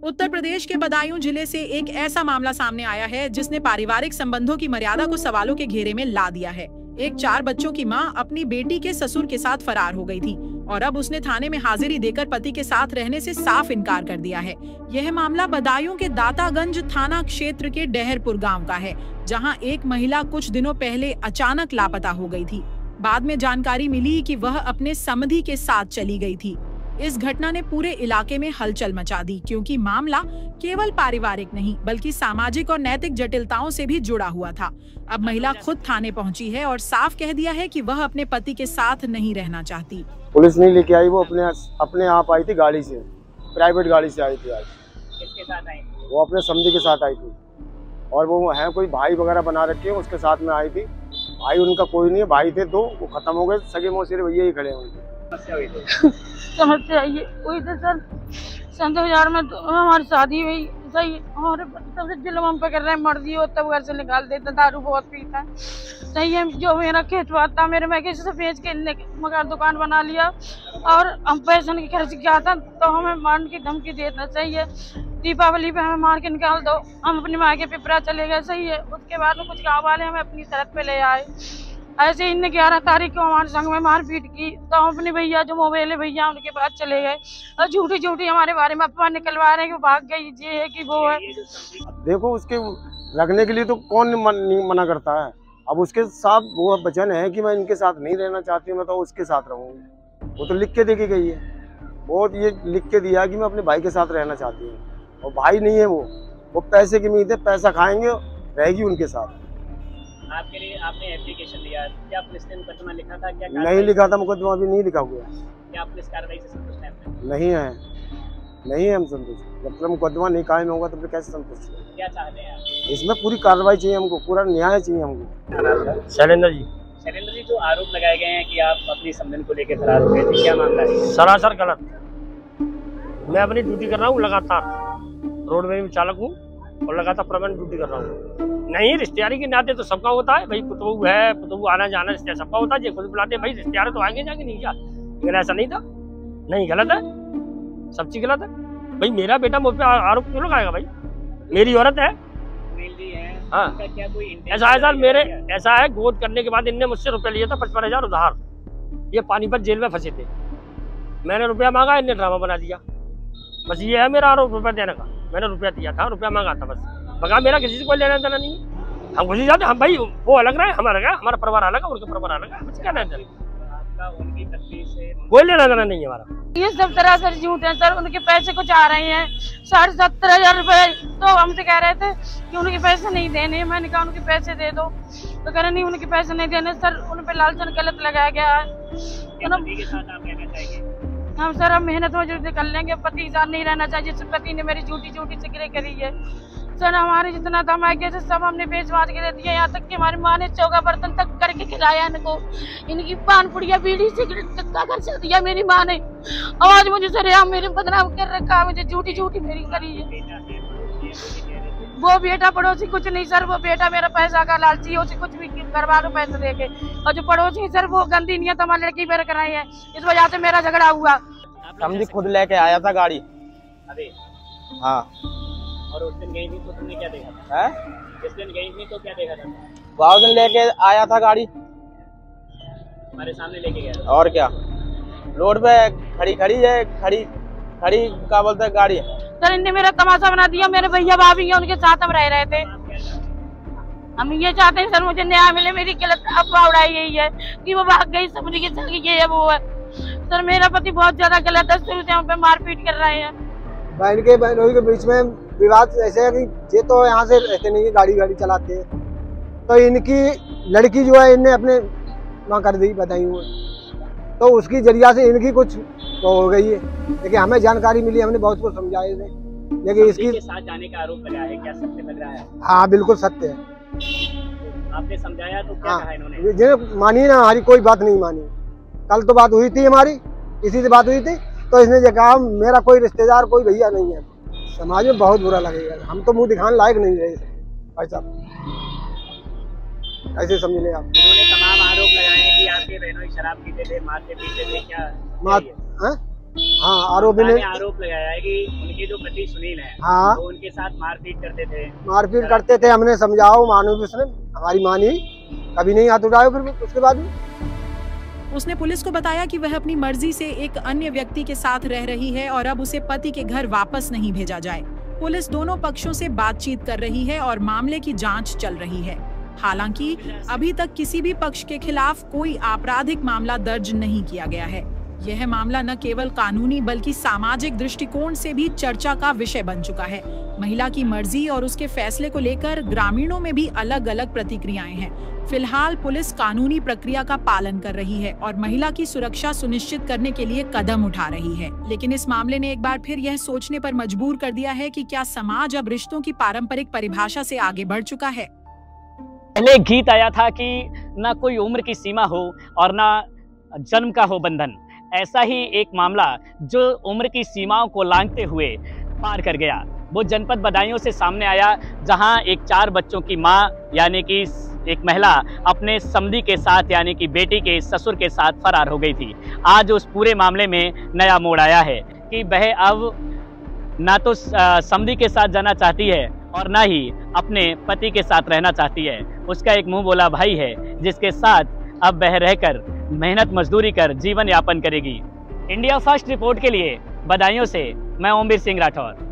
उत्तर प्रदेश के बदायूं जिले से एक ऐसा मामला सामने आया है जिसने पारिवारिक संबंधों की मर्यादा को सवालों के घेरे में ला दिया है। एक 4 बच्चों की मां अपनी बेटी के ससुर के साथ फरार हो गई थी और अब उसने थाने में हाजिरी देकर पति के साथ रहने से साफ इनकार कर दिया है। यह मामला बदायूं के दातागंज थाना क्षेत्र के डहरपुर गांव का है, जहां एक महिला कुछ दिनों पहले अचानक लापता हो गई थी। बाद में जानकारी मिली कि वह अपने समधी के साथ चली गई थी। इस घटना ने पूरे इलाके में हलचल मचा दी, क्योंकि मामला केवल पारिवारिक नहीं बल्कि सामाजिक और नैतिक जटिलताओं से भी जुड़ा हुआ था। अब महिला खुद थाने पहुंची है और साफ कह दिया है कि वह अपने पति के साथ नहीं रहना चाहती। पुलिस नहीं लेके आई, वो अपने आप आई थी, गाड़ी से, प्राइवेट गाड़ी से आई थी। आज किसके साथ आई? वो अपने समधी के साथ आई थी और वो है कोई भाई वगैरह बना रखे हैं, उसके साथ में आई थी। भाई उनका कोई नहीं है, भाई थे 2, वो खत्म हो गए। सगे मौसेरे भैया ही खड़े हैं। समझते आइए वही तो सर, सन 2000 में तो हमारी शादी हुई। सही हमारे सबसे जुल्म हम पे कर रहे हैं, मर्जी हो तब घर से निकाल देते, दारू बहुत पीता है। सही है, जो मेरा खेत था मेरे, मैं किसी से बेच के मकान दुकान बना लिया और हम पैसे की खर्च किया था, तो हमें मारने की धमकी देना चाहिए। दीपावली पे हमें मार के निकाल दो, हम अपनी माँ के पिपरा चले गए। सही है, उसके बाद में कुछ गाँव वाले हमें अपनी सरहद पे ले आए। ऐसे इनने 11 तारीख को हमारे संग में मारपीट की, तो हम अपने भैया जो मोबाइल है भैया उनके पास चले गए और झूठी झूठी हमारे बारे में अफवाह निकलवा रहे हैं कि भाग गई, ये है कि वो है। देखो, उसके रखने के लिए तो कौन मना करता है। अब उसके साथ वो वचन है कि मैं इनके साथ नहीं रहना चाहती हूँ, मैं तो उसके साथ रहूँगी। वो तो लिख के दे के गई है, वो ये लिख के दिया कि मैं अपने भाई के साथ रहना चाहती हूँ, और भाई नहीं है वो पैसे की उम्मीद है, पैसा खाएंगे, रहेगी उनके साथ। आपके लिए आपने एप्लीकेशन दिया, क्या पुलिस ने मुकदमा लिखा था? क्या नहीं लिखा था मुकदमा, अभी नहीं लिखा हुआ। क्या पुलिस कार्रवाई से संतुष्ट हैं? नहीं है हम संतुष्ट। जब तक मुकदमा नहीं कायम होगा तब तक कैसे संतुष्ट है? क्या चाहते हैं आप? इसमें पूरी कार्रवाई चाहिए हमको, पूरा न्याय चाहिए हमको। शैलेंद्र जी। शैलेंद्र जी, जो आरोप लगाए गए हैं कि आप अपनी समधन को लेकर फरार हो गए थे, क्या मामला है? सरासर गलत। मैं अपनी ड्यूटी कर रहा हूँ लगातार, रोड में चालक हूँ और लगातार परमानेंट ड्यूटी कर रहा हूँ। नहीं, रिश्तेदारी के नाते तो सबका होता है भाई, पुतबू है, पुतबू आना जाना रिश्तेदार सबका होता है। खुद बुलाते भाई रिश्तेदार तो आएंगे जाके, नहीं क्या? लेकिन ऐसा नहीं था। नहीं, गलत है, सब चीज गलत है भाई। मेरा बेटा मुझ पे आरोप क्यों लगाएगा भाई? मेरी औरत है। हाँ, ऐसा है सर, मेरे ऐसा है, गोद करने के बाद इनने मुझसे रुपया लिया था 55,000 उधार। ये पानीपत जेल में फंसे थे, मैंने रुपया मांगा, इनने ड्रामा बना दिया। बस ये है मेरा आरोप, रुपया देने का। मैंने रुपया दिया था, रुपया मांगा था, बस मगर मेरा किसी से कोई लेना देना नहीं है। हम घुसी जाते, हम भाई वो अलग रहे, हमारा क्या, हमारा परिवार अलग है, उनका परिवार अलग है, क्या लेना देना, कोई लेना देना नहीं है हमारा। ये सब तरह से झूठ है सर। उनके पैसे कुछ आ रहे हैं 17,500 रुपए, तो हमसे कह रहे थे कि उनके पैसे नहीं देने। मैंने कहा उनके पैसे दे दो, तो कह रहे नहीं उनके पैसे नहीं देने सर, उन पे लालचन गलत लगाया गया है। हम सर हम मेहनत मजदूरी कर लेंगे, पति के साथ नहीं रहना चाहिए। जिस पति ने मेरी झूठी सिगरेट करी है सर, हमारे जितना दमाके से सब हमने बेच बाच के दे दिया। यहाँ तक कि हमारी माँ ने चौका बर्तन तक करके खिलाया इनको। इनकी पान पुड़िया बीड़ी सिगरेट तक का खर्चा दिया मेरी माँ ने। आज मुझे सर यहाँ मेरे बदनाम कर रखा, मुझे झूठी मेरी करी है। वो बेटा पड़ोसी कुछ नहीं सर, वो बेटा मेरा पैसा का लालची, उसे कुछ भी करवा दो पैसे देके। और जो पड़ोसी सर वो गंदी नियत हमारी लड़की पर कराई है, इस वजह से मेरा झगड़ा हुआ। समझी खुद लेके आया था गाड़ी। अभी हाँ, और उस दिन गई थी तो तुमने क्या देखा था? है? जिस दिन गई थी तो क्या देखा था? बहुत दिन लेके आया था गाड़ी, हमारे सामने लेके गया था। और क्या, रोड पे खड़ी है, खड़ी क्या बोलते हैं गाड़ी। सर इनने मेरा तमाशा बना दिया। मेरे भैया भाभी हैं, उनके साथ हम रह रहे थे। हम ये चाहते हैं सर मुझे न्याय मिले। मेरी गलत अफवाह उड़ाई गई है कि वो भाग गई, समझ के चल ये है वो है। सर मेरा पति बहुत ज्यादा गलत है, शुरू से हम पे मारपीट कर रहे हैं। बहन के बहनोई के बीच में विवाद ऐसे है कि ये तो यहाँ से रहते नहीं है, गाड़ी चलाते हैं, तो इनकी लड़की जो है इनने अपने वहाँ कर दी, बताई हुई, तो उसकी जरिया से इनकी कुछ तो हो गई है। लेकिन हमें जानकारी मिली, हमने बहुत कुछ समझाए थे, लेकिन इसकी के साथ जाने का आरोप लगाया है, क्या सत्य लग रहा है? हाँ बिल्कुल सत्य है। आपने समझाया तो क्या कहा इन्होंने? जिन्हें मानी ना, हमारी कोई बात नहीं मानी। कल तो बात हुई थी हमारी, इसी से बात हुई थी, तो इसने ये कहा मेरा कोई रिश्तेदार कोई भैया नहीं है। समाज में बहुत बुरा लगेगा, हम तो मुंह दिखाने लायक नहीं रहे भाई साहब, ऐसे समझ ले आप। उन्होंने तमाम आरोप लगाए कि आपके बहनोई शराब पीते थे, मारते पीते थे, क्या हाँ, आरोपी ने आरोप लगाया है कि उनके जो पति सुनील हैं, हाँ, वो उनके साथ मारपीट करते थे। मारपीट करते थे। हमने समझाओ, मानो भी उसने, हमारी मानी कभी नहीं हाथ उठाया। फिर उसके बाद उसने पुलिस को बताया कि वह अपनी मर्जी से एक अन्य व्यक्ति के साथ रह रही है और अब उसे पति के घर वापस नहीं भेजा जाए। पुलिस दोनों पक्षों से बातचीत कर रही है और मामले की जांच चल रही है। हालांकि अभी तक किसी भी पक्ष के खिलाफ कोई आपराधिक मामला दर्ज नहीं किया गया है। यह मामला न केवल कानूनी बल्कि सामाजिक दृष्टिकोण से भी चर्चा का विषय बन चुका है। महिला की मर्जी और उसके फैसले को लेकर ग्रामीणों में भी अलग अलग प्रतिक्रियाएं हैं। फिलहाल पुलिस कानूनी प्रक्रिया का पालन कर रही है और महिला की सुरक्षा सुनिश्चित करने के लिए कदम उठा रही है। लेकिन इस मामले ने एक बार फिर यह सोचने पर मजबूर कर दिया है कि क्या समाज अब रिश्तों की पारंपरिक परिभाषा से आगे बढ़ चुका है। पहले एक गीत आया था कि ना कोई उम्र की सीमा हो और ना जन्म का हो बंधन। ऐसा ही एक मामला जो उम्र की सीमाओं को लांघते हुए पार कर गया, वो जनपद बदायूं से सामने आया, जहां एक 4 बच्चों की मां यानी कि एक महिला अपने समधी के साथ यानी कि बेटी के ससुर के साथ फरार हो गई थी। आज उस पूरे मामले में नया मोड़ आया है कि वह अब ना तो समधी के साथ जाना चाहती है और ना ही अपने पति के साथ रहना चाहती है। उसका एक मुंह बोला भाई है जिसके साथ अब वह रहकर मेहनत मजदूरी कर जीवन यापन करेगी। इंडिया फर्स्ट रिपोर्ट के लिए बदायूं से मैं ओमवीर सिंह राठौर।